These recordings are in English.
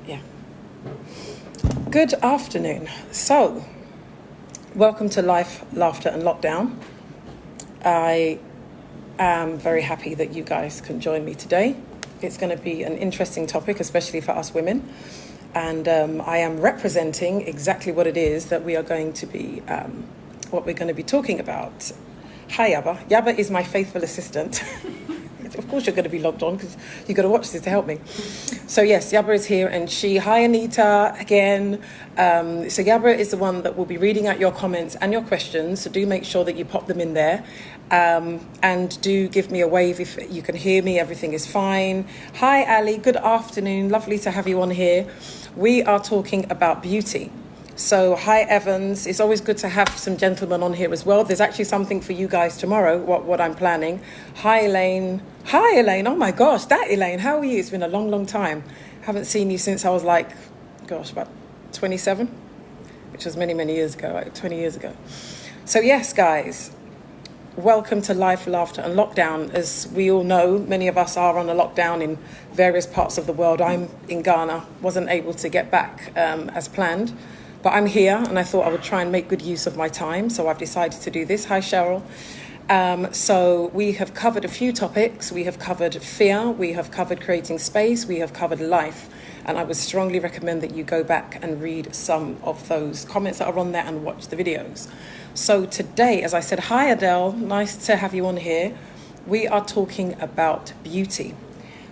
Yeah. Good afternoon. So, welcome to Life, Laughter and Lockdown. I am very happy that you guys can join me today. It's going to be an interesting topic, especially for us women. And I am representing exactly what it is that we are going to be, what we're going to be talking about. Hi, Yaba. Yaba is my faithful assistant. Of course you're going to be logged on because you've got to watch this to help me. So yes, Yaba is here and hi Anita again. So Yaba is the one that will be reading out your comments and your questions. So do make sure that you pop them in there. And do give me a wave if you can hear me, everything is fine. Hi Ali, good afternoon. Lovely to have you on here. We are talking about beauty. So hi Evans, it's always good to have some gentlemen on here as well. There's actually something for you guys tomorrow, what I'm planning. Hi Elaine, oh my gosh, that Elaine, how are you? It's been a long time. Haven't seen you since I was like, about 27, which was many years ago, like 20 years ago. So yes guys, welcome to Life, Laughter and Lockdown. As we all know, many of us are on a lockdown in various parts of the world. I'm in Ghana, wasn't able to get back as planned. But I'm here and I thought I would try and make good use of my time. So I've decided to do this. Hi, Cheryl. So we have covered a few topics. We have covered fear. We have covered creating space. We have covered life. And I would strongly recommend that you go back and read some of those comments that are on there and watch the videos. So today, as I said, hi, Adele. Nice to have you on here. We are talking about beauty.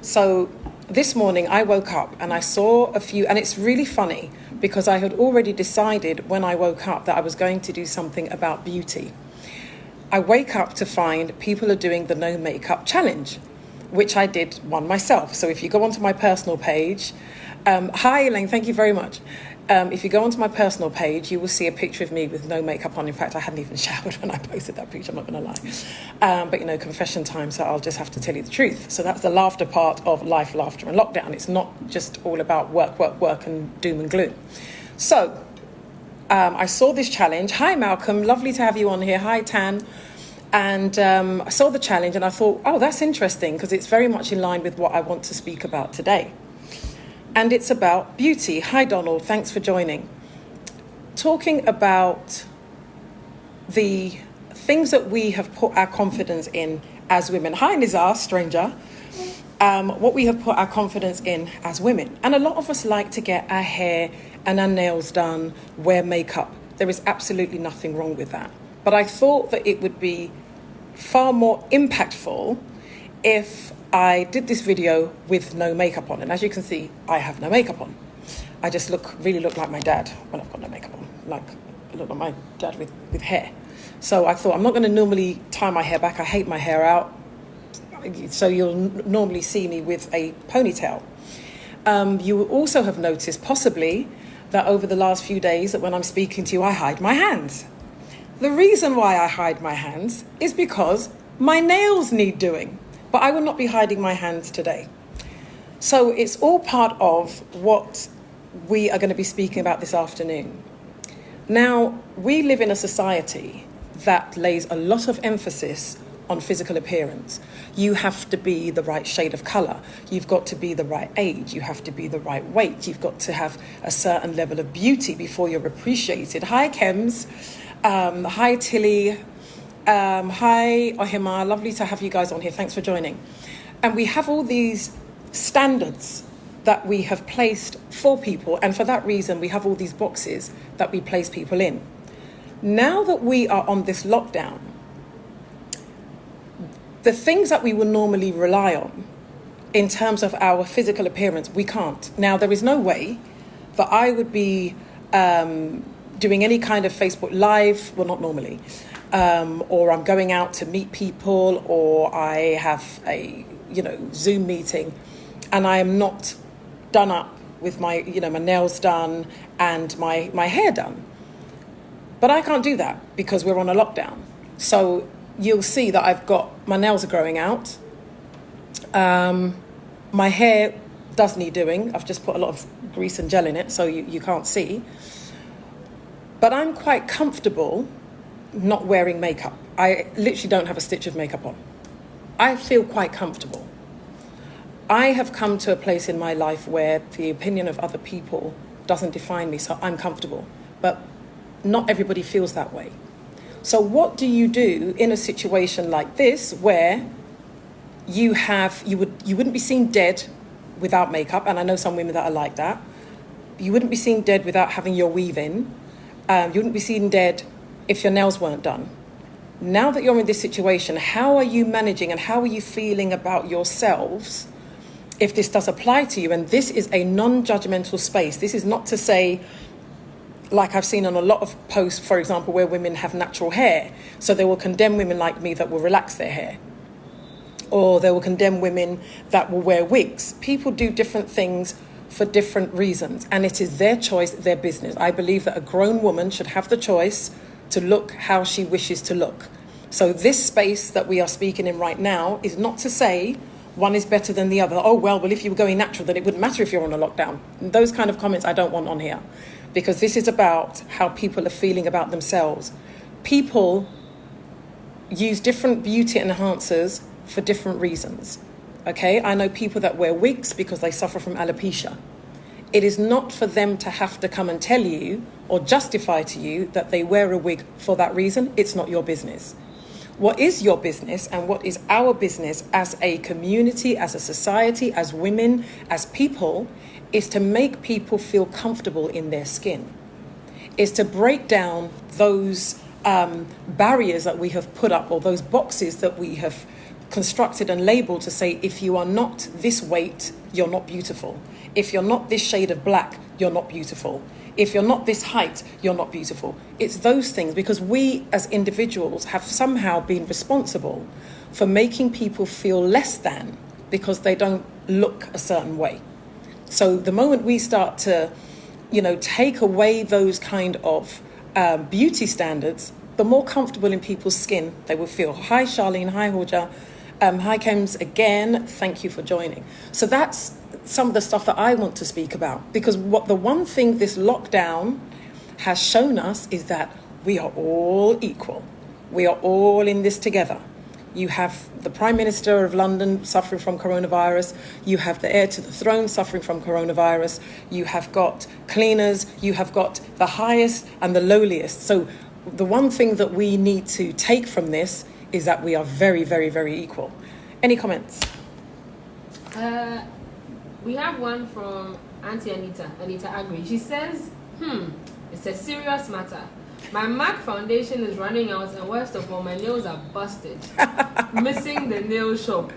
So this morning I woke up and I saw a few, and it's really funny because I had already decided when I woke up that I was going to do something about beauty. I wake up to find people are doing the no makeup challenge, which I did one myself. So if you go onto my personal page, hi Elaine, thank you very much. If you go onto my personal page, you will see a picture of me with no makeup on. In fact, I hadn't even showered when I posted that picture, I'm not going to lie. But, confession time, so I'll just have to tell you the truth. So that's the laughter part of Life, Laughter and Lockdown. It's not just all about work and doom and gloom. So I saw this challenge. Hi, Malcolm. Lovely to have you on here. Hi, Tan. And I saw the challenge and I thought, oh, that's interesting because it's very much in line with what I want to speak about today. And it's about beauty. Hi, Donald. Thanks for joining. Talking about the things that we have put our confidence in as women. Hi, Nizar, stranger. What we have put our confidence in as women. And a lot of us like to get our hair and our nails done, wear makeup. There is absolutely nothing wrong with that. But I thought that it would be far more impactful if I did this video with no makeup on. And as you can see, I have no makeup on. I just really look like my dad when I've got no makeup on. I look like my dad with hair. So I thought I'm not going to normally tie my hair back. I hate my hair out. So you'll normally see me with a ponytail. You will also have noticed possibly that over the last few days that when I'm speaking to you, I hide my hands. The reason why I hide my hands is because my nails need doing. But I will not be hiding my hands today. So it's all part of what we are going to be speaking about this afternoon. Now, we live in a society that lays a lot of emphasis on physical appearance. You have to be the right shade of colour. You've got to be the right age. You have to be the right weight. You've got to have a certain level of beauty before you're appreciated. Hi, Kems. Hi, Tilly. Hi, Ohima, lovely to have you guys on here. Thanks for joining. And we have all these standards that we have placed for people. And for that reason, we have all these boxes that we place people in. Now that we are on this lockdown, the things that we would normally rely on in terms of our physical appearance, we can't. Now, there is no way that I would be doing any kind of Facebook Live, well, not normally, or I'm going out to meet people, or I have a, Zoom meeting, and I am not done up with my, my nails done and my hair done. But I can't do that because we're on a lockdown. So you'll see that I've got, my nails are growing out. My hair does need doing. I've just put a lot of grease and gel in it, so you can't see. But I'm quite comfortable not wearing makeup. I literally don't have a stitch of makeup on. I feel quite comfortable. I have come to a place in my life where the opinion of other people doesn't define me, so I'm comfortable. But not everybody feels that way. So what do you do in a situation like this where you wouldn't be seen dead without makeup, and I know some women that are like that. You wouldn't be seen dead without having your weave in. You wouldn't be seen dead if your nails weren't done. Now that you're in this situation, how are you managing and how are you feeling about yourselves if this does apply to you? And this is a non-judgmental space. This is not to say, like I've seen on a lot of posts, for example, where women have natural hair. So they will condemn women like me that will relax their hair. Or they will condemn women that will wear wigs. People do different things for different reasons, and it is their choice, their business. I believe that a grown woman should have the choice to look how she wishes to look. So this space that we are speaking in right now is not to say one is better than the other. Oh, well, if you were going natural, then it wouldn't matter if you're on a lockdown. And those kind of comments I don't want on here, because this is about how people are feeling about themselves. People use different beauty enhancers for different reasons. Okay, I know people that wear wigs because they suffer from alopecia. It is not for them to have to come and tell you or justify to you that they wear a wig for that reason. It's not your business. What is your business and what is our business as a community, as a society, as women, as people, is to make people feel comfortable in their skin. Is to break down those barriers that we have put up, or those boxes that we have constructed and labeled to say, if you are not this weight, you're not beautiful. If you're not this shade of black, you're not beautiful. If you're not this height, you're not beautiful. It's those things, because we as individuals have somehow been responsible for making people feel less than because they don't look a certain way. So the moment we start to, take away those kind of beauty standards, the more comfortable in people's skin they will feel. Hi, Charlene. Hi, Horja. Hi, Kems. Again, thank you for joining. So that's some of the stuff that I want to speak about, because the one thing this lockdown has shown us is that we are all equal. We are all in this together. You have the Prime Minister of London suffering from coronavirus. You have the heir to the throne suffering from coronavirus. You have got cleaners. You have got the highest and the lowliest. So the one thing that we need to take from this is that we are very, very, very equal. Any comments? We have one from Auntie Anita Agri. She says, it's a serious matter. My MAC foundation is running out, and worst of all, my nails are busted. Missing the nail shop.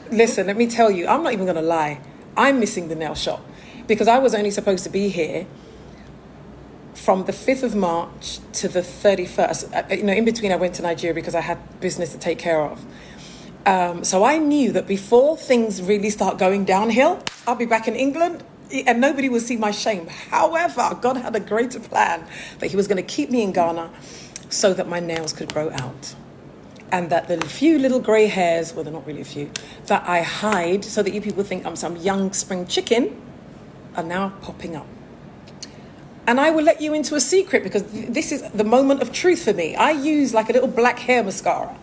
Listen, let me tell you, I'm not even going to lie. I'm missing the nail shop because I was only supposed to be here from the 5th of March to the 31st. In between I went to Nigeria because I had business to take care of. So I knew that before things really start going downhill, I'll be back in England and nobody will see my shame. However, God had a greater plan, that he was going to keep me in Ghana so that my nails could grow out. And that the few little grey hairs, well, they're not really a few, that I hide so that you people think I'm some young spring chicken, are now popping up. And I will let you into a secret, because this is the moment of truth for me. I use like a little black hair mascara.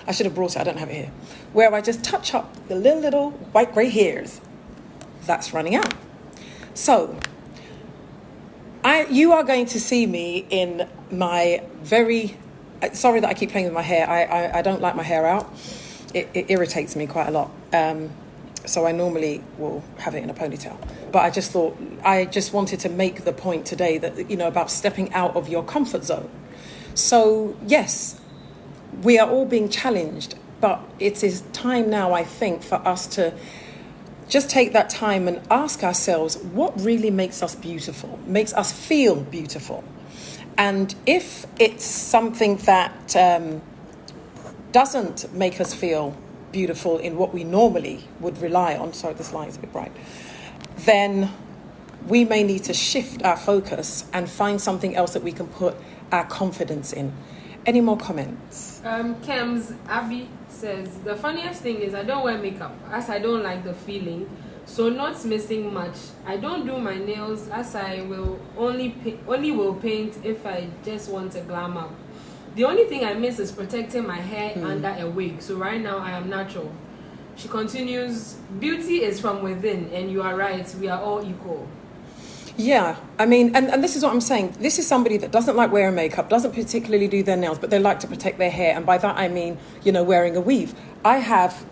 I should have brought it, I don't have it here. Where I just touch up the little white grey hairs. That's running out. So, you are going to see me in my very... Sorry that I keep playing with my hair. I don't like my hair out. It irritates me quite a lot. So I normally will have it in a ponytail. But I just wanted to make the point today that, about stepping out of your comfort zone. So, yes, we are all being challenged, but it is time now, I think, for us to just take that time and ask ourselves what really makes us beautiful, makes us feel beautiful. And if it's something that doesn't make us feel beautiful in what we normally would rely on, sorry, this light is a bit bright, then we may need to shift our focus and find something else that we can put our confidence in. Any more comments? Kems Abby says, the funniest thing is I don't wear makeup as I don't like the feeling, so not missing much. I don't do my nails as I will only will paint if I just want to glam up. The only thing I miss is protecting my hair under a wig. So right now I am natural. she continues, beauty is from within, and you are right, we are all equal. Yeah, I mean, and this is what I'm saying. This is somebody that doesn't like wearing makeup, doesn't particularly do their nails, but they like to protect their hair. And by that, I mean, wearing a weave. I have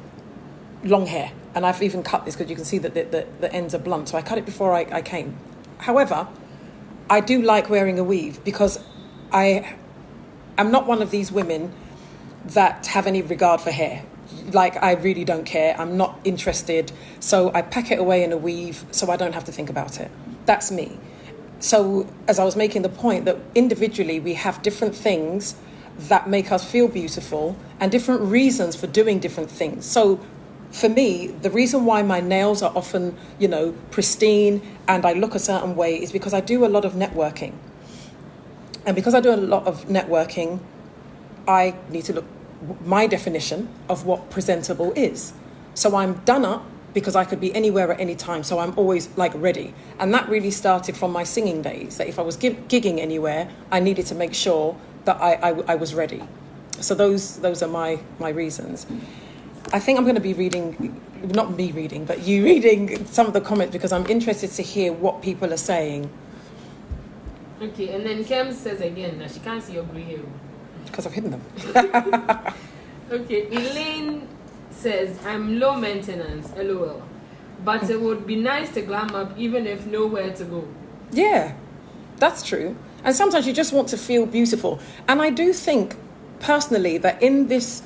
long hair, and I've even cut this because you can see that the ends are blunt. So I cut it before I came. However, I do like wearing a weave because I'm not one of these women that have any regard for hair. Like, I really don't care. I'm not interested. So I pack it away in a weave so I don't have to think about it. That's me. So as I was making the point that individually we have different things that make us feel beautiful and different reasons for doing different things. So for me, the reason why my nails are often, pristine and I look a certain way is because I do a lot of networking. And because I do a lot of networking, I need to look my definition of what presentable is. So I'm done up because I could be anywhere at any time. So I'm always ready. And that really started from my singing days, that if I was gigging anywhere, I needed to make sure that I was ready. So those are my reasons. I think I'm going to be reading, not me reading, but you reading some of the comments because I'm interested to hear what people are saying. Okay, and then Kem says again that she can't see your grey hair. Because I've hidden them. Okay, Elaine says, I'm low maintenance, LOL. But it would be nice to glam up even if nowhere to go. Yeah, that's true. And sometimes you just want to feel beautiful. And I do think, personally, that in this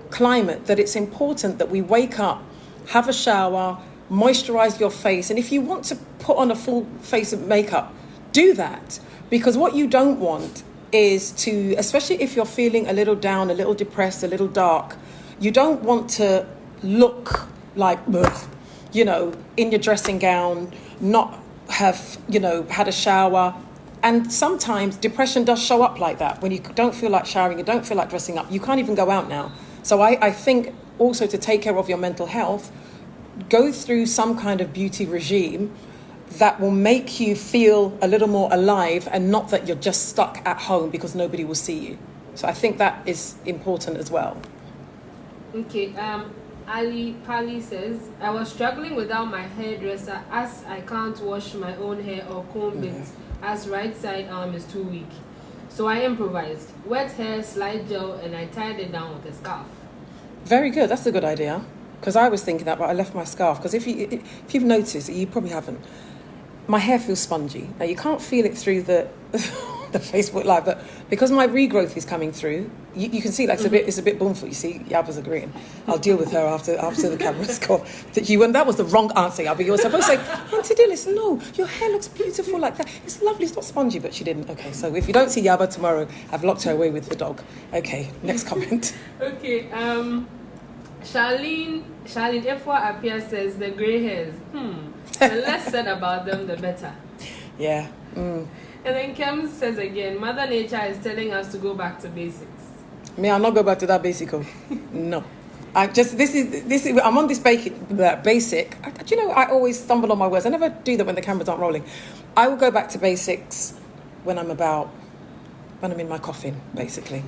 climate, that it's important that we wake up, have a shower, moisturize your face. And if you want to put on a full face of makeup, do that. Because what you don't want is to, especially if you're feeling a little down, a little depressed, a little dark, you don't want to look like, in your dressing gown, not have, had a shower. And sometimes depression does show up like that. When you don't feel like showering, you don't feel like dressing up, you can't even go out now. So I think also to take care of your mental health, go through some kind of beauty regime that will make you feel a little more alive and not that you're just stuck at home because nobody will see you. So I think that is important as well. Okay, Ali Pali says, I was struggling without my hairdresser as I can't wash my own hair or comb it as right side arm is too weak. So I improvised. Wet hair, slide gel, and I tied it down with a scarf. Very good. That's a good idea. Because I was thinking that, but I left my scarf. Because if you've noticed, you probably haven't, my hair feels spongy. Now, you can't feel it through the Facebook Live, but because my regrowth is coming through, you can see it's a bit boomful. You see, Yaba's agreeing. I'll deal with her after the camera's gone. That was the wrong answer, Yaba. You were supposed to say, Auntie Dillis, no, your hair looks beautiful like that. It's lovely, it's not spongy, but she didn't. Okay, so if you don't see Yaba tomorrow, I've locked her away with the dog. Okay, next comment. Okay, Charlene Efwa Apia says the grey hairs. The less said about them, the better. Yeah. And then Kem says again, Mother Nature is telling us to go back to basics. Me, I'll not go back to that basic. No. This is I'm on this basic. I always stumble on my words. I never do that when the cameras aren't rolling. I will go back to basics when I'm in my coffin, basically.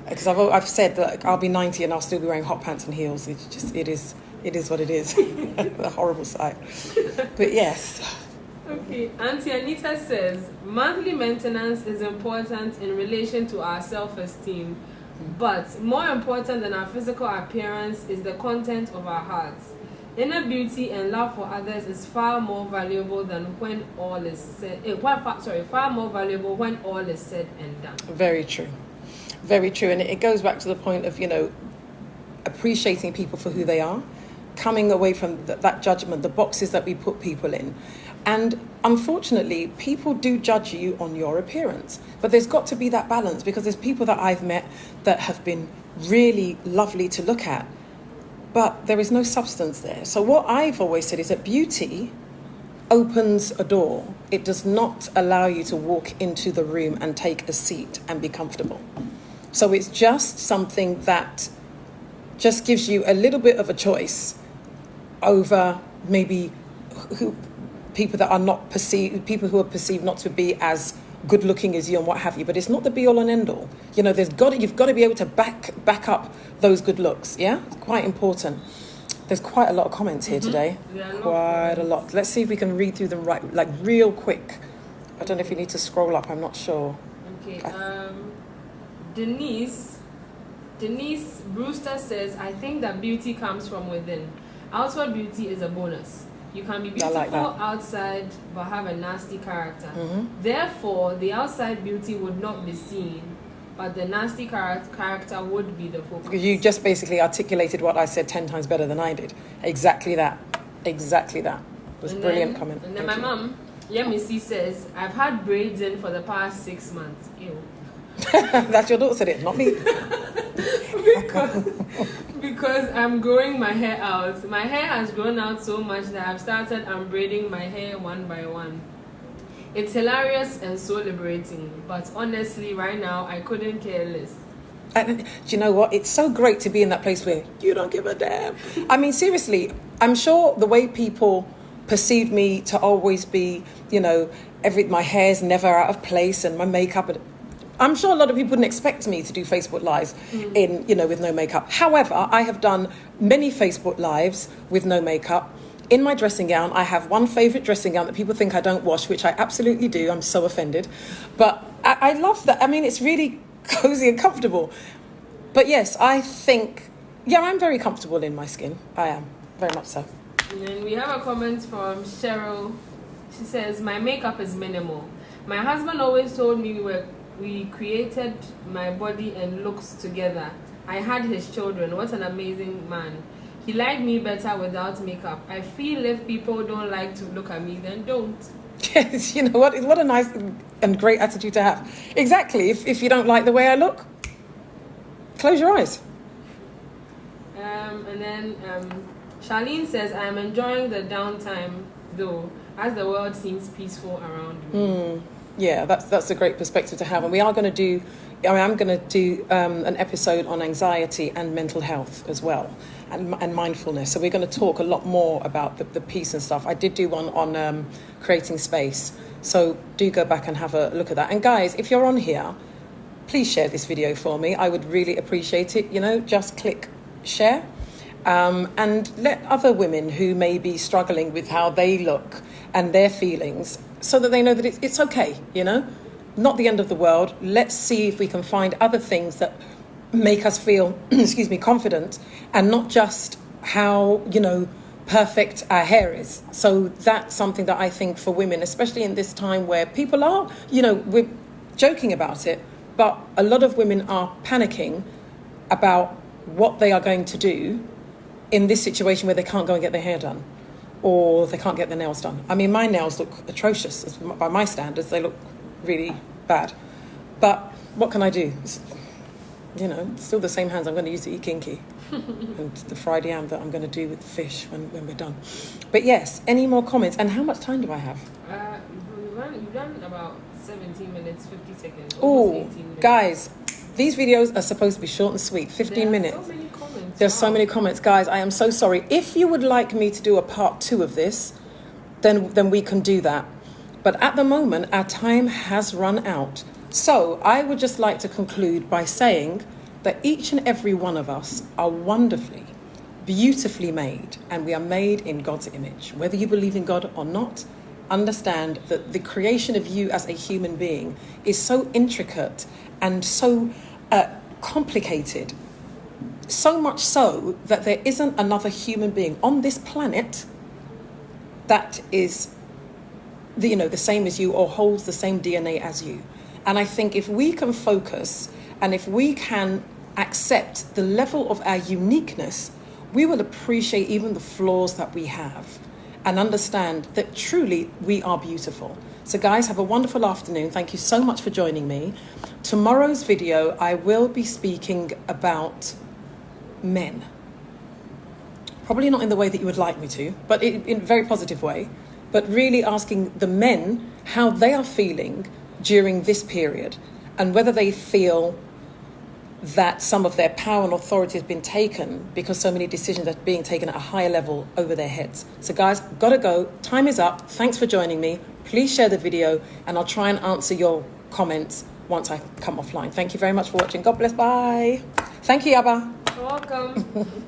Because I've said that I'll be 90 and I'll still be wearing hot pants and heels. It is what it is. A horrible sight. But yes. Okay, Auntie Anita says, monthly maintenance is important in relation to our self-esteem, but more important than our physical appearance is the content of our hearts. Inner beauty and love for others is far more valuable than when all is said. Far more valuable when all is said and done. Very true, very true, and it goes back to the point of appreciating people for who they are, coming away from that judgment, the boxes that we put people in. And unfortunately, people do judge you on your appearance. But there's got to be that balance, because there's people that I've met that have been really lovely to look at, but there is no substance there. So what I've always said is that beauty opens a door. It does not allow you to walk into the room and take a seat and be comfortable. So it's just something that just gives you a little bit of a choice over maybe people that are not perceived, people who are perceived not to be as good looking as you and what have you. But it's not the be all and end all. You've got to be able to back up those good looks. Yeah, it's quite important. There's quite a lot of comments here today. There are Quite a lot. Let's see if we can read through them right, like real quick. I don't know if you need to scroll up. I'm not sure. Okay. Denise Brewster says, I think that beauty comes from within. Outward beauty is a bonus. You can be beautiful outside but have a nasty character. Therefore, the outside beauty would not be seen, but the nasty character would be the focus. You just basically articulated what I said 10 times better than I did. Exactly that. Exactly that. It was a brilliant comment. And then my mum, Yemisi, says, I've had braids in for the past 6 months. Ew. That's your daughter said it, not me. because I'm growing my hair out. My hair has grown out so much that I've started unbraiding my hair one by one. It's hilarious and so liberating, but honestly, right now, I couldn't care less. And do you know what? It's so great to be in that place where you don't give a damn. I mean, seriously, I'm sure the way people perceived me to always be, you know, my hair's never out of place and my makeup. I'm sure a lot of people wouldn't expect me to do Facebook Lives with no makeup. However, I have done many Facebook Lives with no makeup. In my dressing gown, I have one favourite dressing gown that people think I don't wash, which I absolutely do. I'm so offended. But I love that. I mean, it's really cozy and comfortable. But yes, I think, I'm very comfortable in my skin. I am, very much so. And then we have a comment from Cheryl. She says, my makeup is minimal. My husband always told me we created my body and looks together. I had his children. What an amazing man. He liked me better without makeup. I feel if people don't like to look at me, then don't. Yes, you know what a nice and great attitude to have. Exactly. If you don't like the way I look, close your eyes. And then Charlene says, I am enjoying the downtime though, as the world seems peaceful around me. Yeah, that's a great perspective to have. And we are going to do, I'm going to do an episode on anxiety and mental health as well, and mindfulness. So we're going to talk a lot more about the peace and stuff. I did do one on creating space. So do go back and have a look at that. And guys, if you're on here, please share this video for me. I would really appreciate it. Just click share. And let other women who may be struggling with how they look and their feelings, so that they know that it's okay, not the end of the world. Let's see if we can find other things that make us feel, confident, and not just how, perfect our hair is. So that's something that I think for women, especially in this time where people are, we're joking about it, but a lot of women are panicking about what they are going to do in this situation where they can't go and get their hair done, or they can't get their nails done. I mean, my nails look atrocious. By my standards, they look really bad. But what can I do? It's still the same hands I'm going to use to eat kinky and the fried yam that I'm going to do with fish when we're done. But yes, any more comments? And how much time do I have? You've done about 17 minutes, 50 seconds. Oh, guys, these videos are supposed to be short and sweet, 15 minutes. So many comments. There's so many comments. Guys, I am so sorry. If you would like me to do a part 2 of this, then we can do that. But at the moment, our time has run out. So I would just like to conclude by saying that each and every one of us are wonderfully, beautifully made, and we are made in God's image. Whether you believe in God or not, understand that the creation of you as a human being is so intricate and so complicated, so much so that there isn't another human being on this planet that is the same as you or holds the same DNA as you. And I think if we can focus and if we can accept the level of our uniqueness, we will appreciate even the flaws that we have and understand that truly we are beautiful. So guys, have a wonderful afternoon. Thank you so much for joining me. Tomorrow's video, I will be speaking about men. Probably not in the way that you would like me to, but in a very positive way. But really asking the men how they are feeling during this period and whether they feel that some of their power and authority has been taken because so many decisions are being taken at a higher level over their heads. So guys, gotta go. Time is up. Thanks for joining me. Please share the video and I'll try and answer your comments once I come offline. Thank you very much for watching. God bless. Bye. Thank you, Abba. You're welcome.